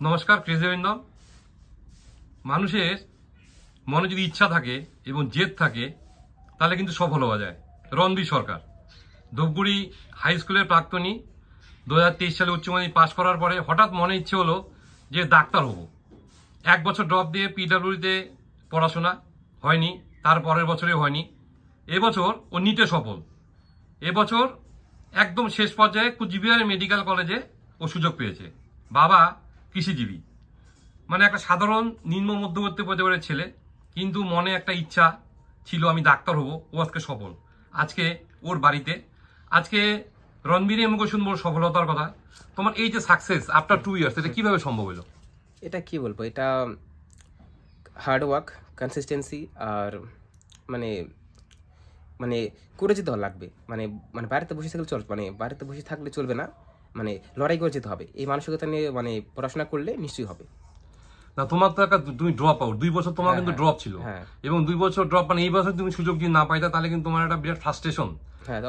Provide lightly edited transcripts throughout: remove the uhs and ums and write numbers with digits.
নমস্কার কৃষিবৃন্দ। মানুষের মনে যদি ইচ্ছা থাকে এবং জেদ থাকে তাহলে কিন্তু সফল হওয়া যায়। রণবীর সরকার ধূপগুড়ি হাই স্কুলের প্রাক্তনী, 2023 সালে উচ্চ মাধ্যমিক পাশ করার পরে হঠাৎ মনে ইচ্ছে হলো যে ডাক্তার হব। 1 বছর ড্রপ দিয়ে পিডব্লিউডিতে পড়াশোনা হয়নি, তার পরের বছরে হয়নি। এবছর ও নিটে সফল। এবছর একদম শেষ পর্যায়ে কুচবিহার মেডিকেল কলেজে ও সুযোগ পেয়েছে। বাবা কৃষিজীবী, মানে একটা সাধারণ নিম্ন মধ্যবর্তী পরিবারের ছেলে, কিন্তু মনে একটা ইচ্ছা ছিল আমি ডাক্তার হব। ও আজকে সফল। আজকে ওর বাড়িতে আজকে রণবীরের মুখে শুনবো সফলতার কথা। তোমার এই যে সাকসেস আফটার 2 ইয়ার্স, এটা কিভাবে সম্ভব হলো? এটা কি বলবো, এটা হার্ড ওয়ার্ক, কনসিস্টেন্সি, আর মানে মানে করে যেতে লাগবে। মানে মানে বাড়িতে বসে থাকলে বাড়িতে বসে থাকলে চলবে না, মানে লড়াই করে যেতে হবে। এই মানসিকতা নিয়ে মানে পড়াশোনা করলে নিশ্চয়ই হবে। না, তোমার তো একটা তুমি ড্রপ আউট, 2 বছর তোমার কিন্তু ড্রপ ছিল, এবং 2 বছর ড্রপ, মানে এই বছর তুমি সুযোগ যদি না পাইতা তাহলে কিন্তু তোমার একটা বিরাট ফ্রাস্ট্রেশন।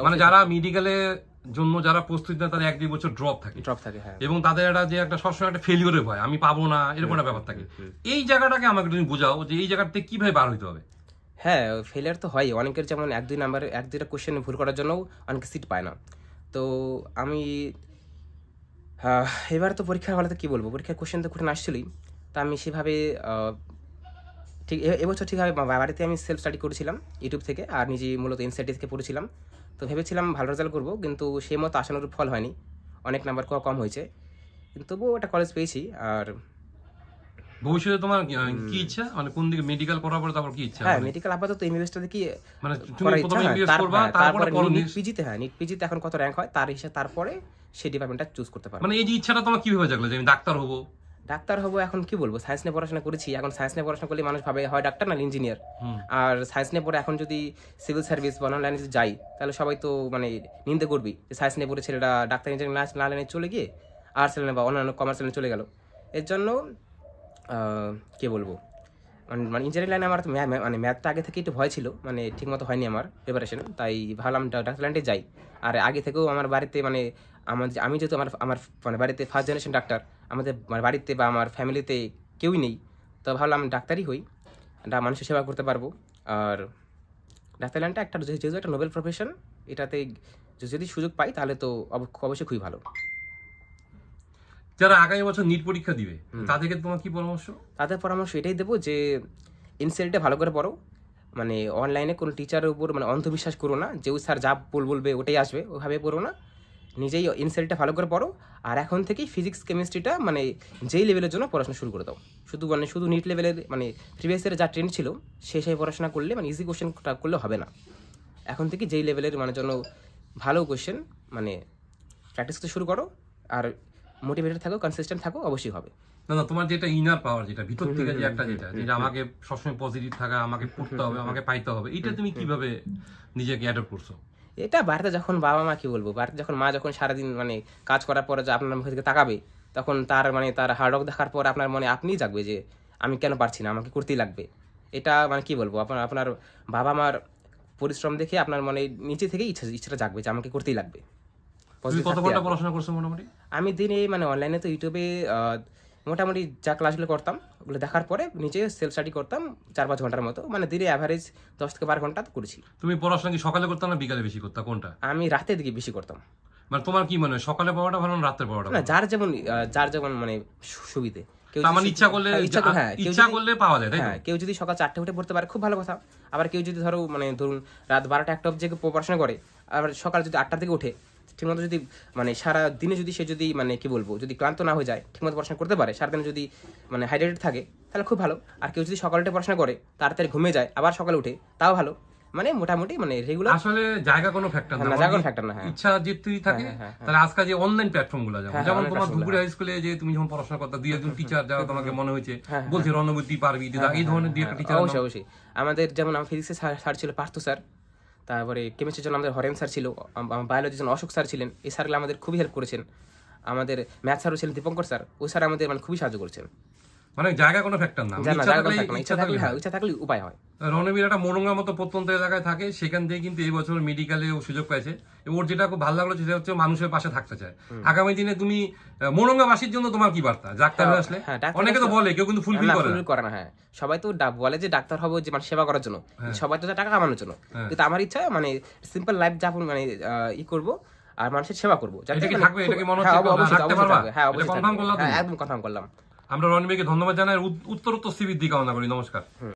মানে যারা মেডিকেলের জন্য যারা প্রস্তুতি নেয় তাদের 1-2 বছর ড্রপ থাকে, এবং তাদের একটা সবসময় একটা ফেলিওরের ভয়, আমি পাবো না, এরকম একটা ব্যাপার থাকে। এই জায়গাটাকে আমাকে তুমি বোঝাও যে এই জায়গাতে কিভাবে বার হইতে হবে। হ্যাঁ, ফেলিয়ার তো হয় অনেকের, যেমন 1-2টা কোশ্চেন ভুল করার জন্য অনেকে সিট পায় না। তো আমি এবার তো পরীক্ষার হলে তো কি বলবো, পরীক্ষার কোশ্চেন তো কঠিন আসছিলই। তা আমি সেভাবে ঠিক এবছর ঠিকভাবে বাড়িতে আমি সেলফ স্টাডি করেছিলাম ইউটিউব থেকে, আর নিজে মূলত এনসিইআরটি থেকে পড়েছিলাম। তো ভেবেছিলাম ভালো রেজাল্ট করবো, কিন্তু সেই মতো আশানুরূপ ফল হয়নি, অনেক নাম্বার কম হয়েছে। কিন্তু তবুও একটা কলেজ পেয়েছি। আর ভবিষ্যতে তোমার কি ইচ্ছা, মানে কোন দিকে মেডিকেল পড়ার পরে তারপর কি ইচ্ছা? হ্যাঁ, মেডিকেল আপাতত এমবিবিএসটা দেখি, মানে তুমি প্রথমে এমবিবিএস করবা, তারপরে নিট পিজিতে এখন কত র‍্যাঙ্ক হয় তার হিসাবে তারপরে সেই ডিপার্টমেন্টটা চুজ করতে পারবে। মানে এই যে ইচ্ছাটা তোমার কিভাবে জাগলো যে আমি ডাক্তার হব? এখন কি বলবো, সায়েন্স নিয়ে পড়াশোনা করেছি। এখন সায়েন্স নিয়ে পড়াশোনা করলে মানুষ ভাবে হয় ডাক্তার না ইঞ্জিনিয়ার। আর সায়েন্স নিয়ে পড়ে এখন যদি সিভিল সার্ভিস বা অন্য লাইনে যাই, তাহলে সবাই তো মানে নিন্দে করবি যে সায়েন্স নিয়ে পড়ে ছেলেটা ডাক্তার ইঞ্জিনিয়ার না লাইনে চলে গিয়ে আর্টস লাইনে বা অন্যান্য কমার্স লাইনে চলে গেল। এর জন্য কি বলবো, মানে ইঞ্জিনিয়ারিং লাইনে আমার মানে ম্যাথটা আগে থেকে একটু ভয় ছিল, মানে ঠিকমতো হয়নি আমার প্রিপারেশন, তাই ভাবলাম ডাক্তার লাইনে যাই। আর আগে থেকেও আমার বাড়িতে মানে আমি যেহেতু আমার মানে বাড়িতে ফার্স্ট জেনারেশন ডাক্তার, আমাদের বাড়িতে বা আমার ফ্যামিলিতে কেউই নেই, তো ভাবলাম ডাক্তারই হই, মানুষের সেবা করতে পারবো। আর ডাক্তার লাইনটা যেহেতু একটা নোবেল প্রফেশন, এটাতে যদি সুযোগ পাই তাহলে তো অবশ্যই খুবই ভালো। যারা আগামী বছর নিট পরীক্ষা দিবে তাদেরকে তোমার কি পরামর্শ? তাদের পরামর্শ এটাই দেবো যে এনসিইআরটিটা ভালো করে পড়ো, মানে অনলাইনে কোনো টিচারের উপর মানে অন্ধবিশ্বাস করো না, যে ওই স্যার যা বলবে ওটাই আসবে, ওইভাবে পড়ো না। নিজেই এনসিইআরটিটা ভালো করে পড়ো, আর এখন থেকেই ফিজিক্স কেমিস্ট্রিটা মানে যেই লেভেলের জন্য পড়াশোনা শুরু করে দাও। শুধু নিট লেভেলের মানে প্রিভিয়াস ইয়ারে যা ট্রেন্ড ছিল সেই পড়াশোনা করলে মানে ইজি কোশ্চেনটা করলে হবে না। এখন থেকে যেই লেভেলের মানে জন্য ভালো কোশ্চেন মানে প্র্যাকটিস করতে শুরু করো, আর মোটিভেটেড থাকো, কনসিস্টেন্ট থাকো, অবশ্যই হবে। না, তোমার যেটা ইনার পাওয়ার, যেটা ভিতর থেকে যে একটা যেটা আমাকে সবসময় পজিটিভ থাকা, আমাকে পড়তে হবে, আমাকে পাইতে হবে, এটা তুমি কিভাবে নিজেকে অ্যাডপ্ট করছো? এটা বাড়িতে যখন বাবা মা, কি বলবো, বাড়িতে যখন মা যখন সারাদিন মানে কাজ করার পরে যে আপনার মুখের দিকে তাকাবে, তখন তার হার্ডওয়ার্ক দেখার পর আপনার মনে আপনিই জাগবে যে আমি কেন পারছি না, আমাকে করতেই লাগবে। এটা মানে কি বলবো, আপনার বাবা মার পরিশ্রম দেখে আপনার মনে নিচে থেকেই ইচ্ছাটা জাগবে যে আমাকে করতেই লাগবে। কত ঘন্টা পড়াশোনা করছো মোটামুটি? আমি দিনে মানে অনলাইনে তো ইউটিউবে মোটামুটি যা ক্লাসগুলো করতাম ওগুলো দেখার পরে নিজে সেলফ স্টাডি করতাম 4-5 ঘন্টার মতো, মানে দিনে অ্যাভারেজ 10 থেকে 12 ঘন্টা করেছি। তুমি পড়াশোনা কি সকালে করতাম না বিকালে বেশি করতা, কোনটা? আমি রাতের দিকে বেশি করতাম। মানে তোমার কি মনে হয় সকালে পড়াটা ভালো না রাতের পড়াটা? না, যার যেমন মানে সুবিধে, ইচ্ছা করলে পাওয়া যায়, তাই না? কেউ যদি সকাল 4টে উঠে পড়তে পারে খুব ভালো কথা। আবার কেউ যদি মানে ধরুন রাত 12টা-1টা অবধি পড়াশোনা করে, আবার সকাল যদি 8টার দিকে ওঠে, ঠিকমতো যদি মানে সারা দিনে সে যদি মানে কি বলবো, যদি ক্লান্ত না হয়ে যায়, ঠিকমতো পড়াশোনা করতে পারে, সারাদিন যদি মানে হাইড্রেটেড থাকে, তাহলে খুব ভালো। আর কেউ যদি সকালে পড়াশোনা করে, তাড়াতাড়ি ঘুমিয়ে যায়, আবার সকালে উঠে, তাও ভালো। মানে মোটামুটি মানে রেগুলার, আসলে জায়গা কোনো ফ্যাক্টর না, জায়গা কোনো ফ্যাক্টর না। ইচ্ছা যদি থাকে, তাহলে আজকাল যে অনলাইন প্ল্যাটফর্ম গুলো, যেমন তোমার ধুপগুড়ি হাই স্কুলে যে তুমি যখন পড়াশোনা করতে, 2-1 টিচার যারা তোমাকে মনে হয়েছে বলছে রণবতী পারবি, এই ধরনের 2-1 টিচার। অবশ্যই আমাদের যেমন আমার ফিজিক্সের স্যার ছিল পার্থ স্যার, তারপরে কেমিস্ট্রির জন্য আমাদের হরেন স্যার ছিল, বায়োলজির জন্য অশোক স্যার ছিলেন। এই স্যারগুলো আমাদের খুবই হেল্প করেছেন। আমাদের ম্যাথ স্যারও ছিলেন দীপঙ্কর স্যার, ওই স্যার আমাদের মানে খুবই সাহায্য করেছেন। মানে জায়গা কোনো ফ্যাক্টর না, ইচ্ছা থাকলে উপায় হয়। রণবীর একটা মোরঙ্গার মতো প্রত্যন্ত এলাকায় থাকে, সেখান থেকে কিন্তু এই বছর মেডিকেলে সুযোগ পাইছে। ওর যেটা খুব ভালো লাগলো সেটা হচ্ছে মানুষের পাশে থাকতে চায়। আগামী দিনে তুমি মোরঙ্গাবাসীর জন্য তোমার কি বার্তা? ডাক্তার হয়ে আসলে অনেকে তো বলে, কেউ কিন্তু ফুলফিল করে না। হ্যাঁ, সবাই তো বলে যে ডাক্তার হবো যে মানে সেবা করার জন্য, সবাই তো টাকা কামানোর জন্য। কিন্তু আমার ইচ্ছা মানে সিম্পল লাইফ যাপন মানে করবো আর মানুষের সেবা করবো। একদম কনফার্ম করলাম। আমরা রণবীরকে ধন্যবাদ জানাই, উত্তরোত্তর শ্রীবৃদ্ধি কামনা করি। নমস্কার।